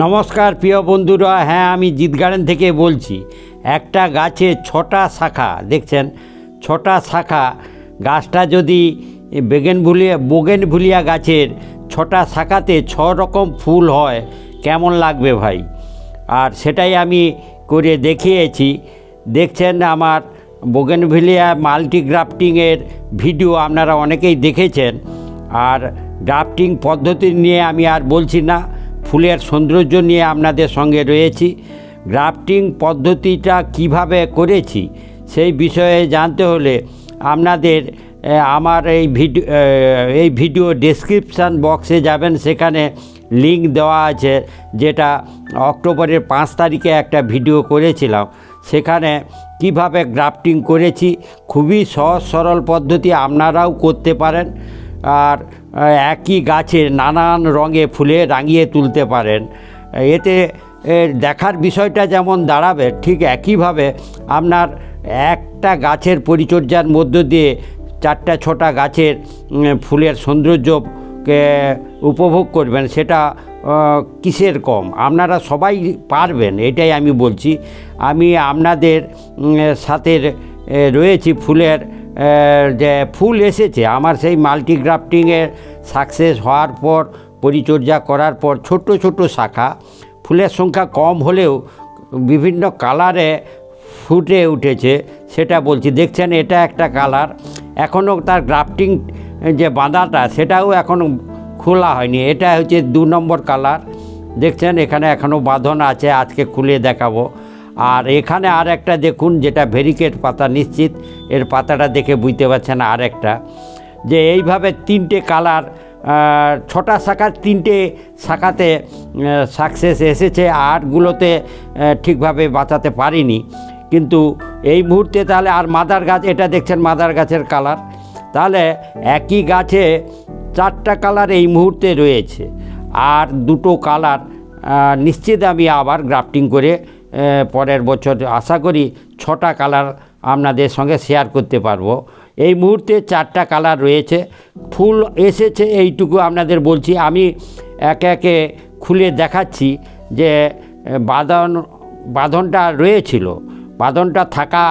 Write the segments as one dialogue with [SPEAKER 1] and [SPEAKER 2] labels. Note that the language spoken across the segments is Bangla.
[SPEAKER 1] নমস্কার প্রিয় বন্ধুরা। হ্যাঁ, আমি জিত গার্ডেন থেকে বলছি। একটা গাছে 6টা শাখা দেখছেন, 6টা শাখা। গাছটা যদি বোগেনভেলিয়া গাছের 6টা শাখাতে 6 রকম ফুল হয়, কেমন লাগবে ভাই? আর সেটাই আমি করে দেখিয়েছি। দেখছেন আমার বোগেনভেলিয়া মাল্টি গ্রাফটিংয়ের ভিডিও আপনারা অনেকেই দেখেছেন। আর গ্রাফটিং পদ্ধতি নিয়ে আমি আর বলছি না, ফুলের সৌন্দর্য নিয়ে আপনাদের সঙ্গে রয়েছি। গ্রাফটিং পদ্ধতিটা কিভাবে করেছি সেই বিষয়ে জানতে হলে আপনাদের আমার এই ভিডিও ডেসক্রিপশান বক্সে যাবেন, সেখানে লিংক দেওয়া আছে, যেটা অক্টোবরের 5 তারিখে একটা ভিডিও করেছিলাম। সেখানে কিভাবে গ্রাফটিং করেছি, খুবই সহজ সরল পদ্ধতি, আপনারাও করতে পারেন। আর একই গাছে নানান রঙে ফুলে রাঙিয়ে তুলতে পারেন। এতে দেখার বিষয়টা যেমন দাঁড়াবে, ঠিক একইভাবে আপনার একটা গাছের পরিচর্যার মধ্য দিয়ে 4-6টা গাছের ফুলের সৌন্দর্যকে উপভোগ করবেন। সেটা কিসের কম, আপনারা সবাই পারবেন, এটাই আমি বলছি। আমি আপনাদের সাথে রয়েছি। ফুলের যে ফুল এসেছে আমার সেই মাল্টি গ্রাফটিংয়ের সাকসেস হওয়ার পর, পরিচর্যা করার পর, ছোট ছোট শাখা, ফুলের সংখ্যা কম হলেও বিভিন্ন কালারে ফুটে উঠেছে, সেটা বলছি। দেখছেন এটা একটা কালার, এখনও তার গ্রাফটিং যে বাঁধাটা সেটাও এখনও খোলা হয়নি। এটা হচ্ছে 2 নম্বর কালার। দেখছেন এখানে এখনও বাঁধন আছে, আজকে খুলে দেখাবো। আর এখানে আর একটা দেখুন, যেটা ভেরিকেট পাতা, নিশ্চিত এর পাতাটা দেখে বুঝতে পারছেন। আর একটা যে এইভাবে 3টে কালার, 6টা শাখার 3টে শাখাতে সাকসেস এসেছে। আরগুলোতে ঠিকভাবে বাঁচাতে পারিনি, কিন্তু এই মুহূর্তে তাহলে। আর মাদার গাছ, এটা দেখছেন মাদার গাছের কালার। তাহলে একই গাছে 4টা কালার এই মুহূর্তে রয়েছে। আর 2টো কালার নিশ্চিত আমি আবার গ্রাফটিং করে পরের বছর আশা করি 6টা কালার আপনাদের সঙ্গে শেয়ার করতে পারবো। এই মুহূর্তে 4টা কালার রয়েছে, ফুল এসেছে, এইটুকু আপনাদের বলছি। আমি একে একে খুলে দেখাচ্ছি যে বাঁধনটা রয়েছিল, বাঁধনটা থাকা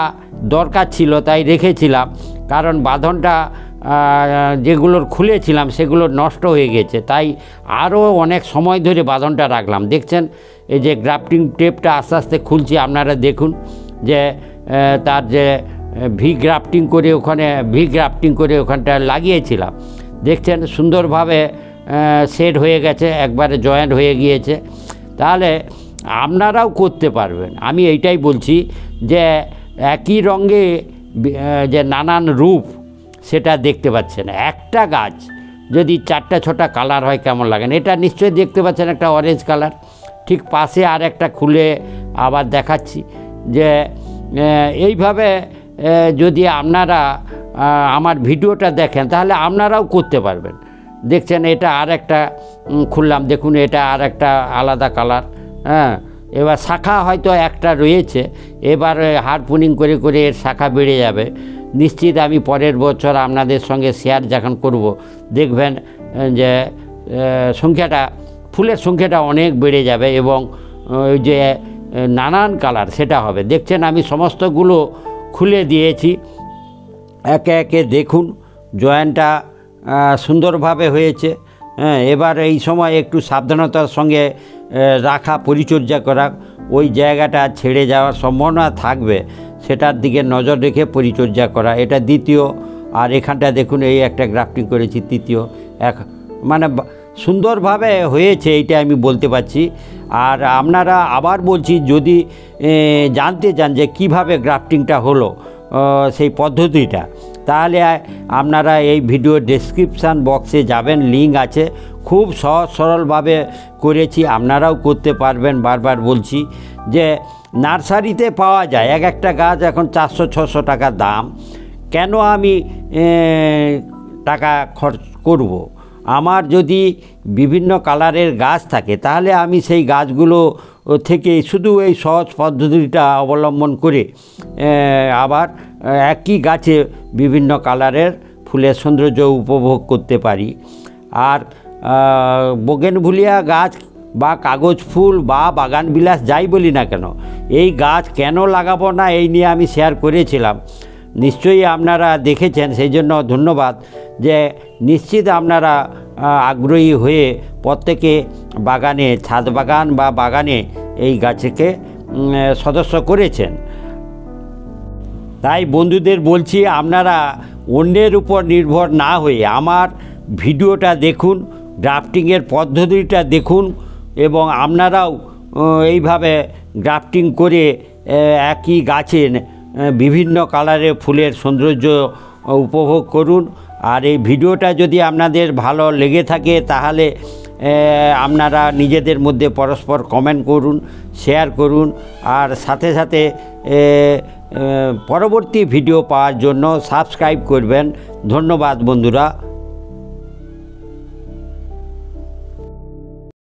[SPEAKER 1] দরকার ছিল, তাই রেখেছিলাম। কারণ বাঁধনটা যেগুলোর খুলেছিলাম সেগুলো নষ্ট হয়ে গেছে, তাই আরও অনেক সময় ধরে বাঁধনটা রাখলাম। দেখছেন এই যে গ্রাফটিং টেপটা আস্তে আস্তে খুলছি, আপনারা দেখুন যে তার যে ভি গ্রাফটিং করে ওখানটা লাগিয়েছিলাম। দেখছেন সুন্দরভাবে সেট হয়ে গেছে, একবারে জয়েন্ট হয়ে গিয়েছে। তাহলে আপনারাও করতে পারবেন। আমি এইটাই বলছি যে একই রঙে যে নানান রূপ, সেটা দেখতে পাচ্ছেন। একটা গাছ যদি 4-6টা কালার হয় কেমন লাগে। এটা নিশ্চয়ই দেখতে পাচ্ছেন একটা অরেঞ্জ কালার। ঠিক পাশে আর একটা খুলে আবার দেখাচ্ছি যে এইভাবে যদি আপনারা আমার ভিডিওটা দেখেন তাহলে আপনারাও করতে পারবেন। দেখছেন এটা আর একটা খুললাম, দেখুন এটা আর একটা আলাদা কালার। হ্যাঁ, এবার শাখা হয়তো একটা রয়েছে, এবার হারপুনিং করে করে এর শাখা বেড়ে যাবে। নিশ্চিত আমি পরের বছর আপনাদের সঙ্গে শেয়ার যখন করব, দেখবেন যে ফুলের সংখ্যাটা অনেক বেড়ে যাবে এবং ওই যে নানান কালার সেটা হবে। দেখছেন আমি সমস্তগুলো খুলে দিয়েছি, একে একে দেখুন জয়েন্টটা সুন্দরভাবে হয়েছে। হ্যাঁ, এবার এই সময় একটু সাবধানতার সঙ্গে রাখা, পরিচর্যা করা, ওই জায়গাটা ছেড়ে যাওয়ার সম্ভাবনা থাকবে, সেটার দিকে নজর রেখে পরিচর্যা করা। এটা দ্বিতীয়। আর এখানটা দেখুন এই একটা গ্রাফটিং করেছি, তৃতীয়। মানে সুন্দরভাবে হয়েছে, এইটা আমি বলতে পারছি। আর আপনারা আবার বলছি, যদি জানতে চান যে কিভাবে গ্রাফটিংটা হলো, সেই পদ্ধতিটা, তাহলে আপনারা এই ভিডিও ডেসক্রিপশান বক্সে যাবেন, লিঙ্ক আছে। খুব সহজ সরলভাবে করেছি, আপনারাও করতে পারবেন। বারবার বলছি যে নার্সারিতে পাওয়া যায় এক একটা গাছ এখন 400-600 টাকা দাম। কেন আমি টাকা খরচ করব? আমার যদি বিভিন্ন কালারের গাছ থাকে তাহলে আমি সেই গাছগুলো থেকে শুধু এই সহজ পদ্ধতিটা অবলম্বন করে আবার একই গাছে বিভিন্ন কালারের ফুলের সৌন্দর্য উপভোগ করতে পারি। আর বোগেনভেলিয়া গাছ বা কাগজ ফুল বা বাগান বিলাস যাই বলি না কেন, এই গাছ কেন লাগাবো না এই নিয়ে আমি শেয়ার করেছিলাম। নিশ্চয়ই আপনারা দেখেছেন, সেই জন্য ধন্যবাদ। যে নিশ্চিত আপনারা আগ্রহী হয়ে প্রত্যেকে বাগানে, ছাদ বাগান বা বাগানে এই গাছকে সদস্য করেছেন। তাই বন্ধুদের বলছি, আপনারা অন্যের উপর নির্ভর না হয়ে আমার ভিডিওটা দেখুন, গ্রাফটিংয়ের পদ্ধতিটা দেখুন এবং আপনারাও এইভাবে গ্রাফটিং করে একই গাছে বিভিন্ন কালারের ফুলের সৌন্দর্য উপভোগ করুন। আর এই ভিডিওটা যদি আপনাদের ভালো লেগে থাকে তাহলে আপনারা নিজেদের মধ্যে পরস্পর কমেন্ট করুন, শেয়ার করুন, আর সাথে সাথে পরবর্তী ভিডিও পাওয়ার জন্য সাবস্ক্রাইব করবেন। ধন্যবাদ বন্ধুরা।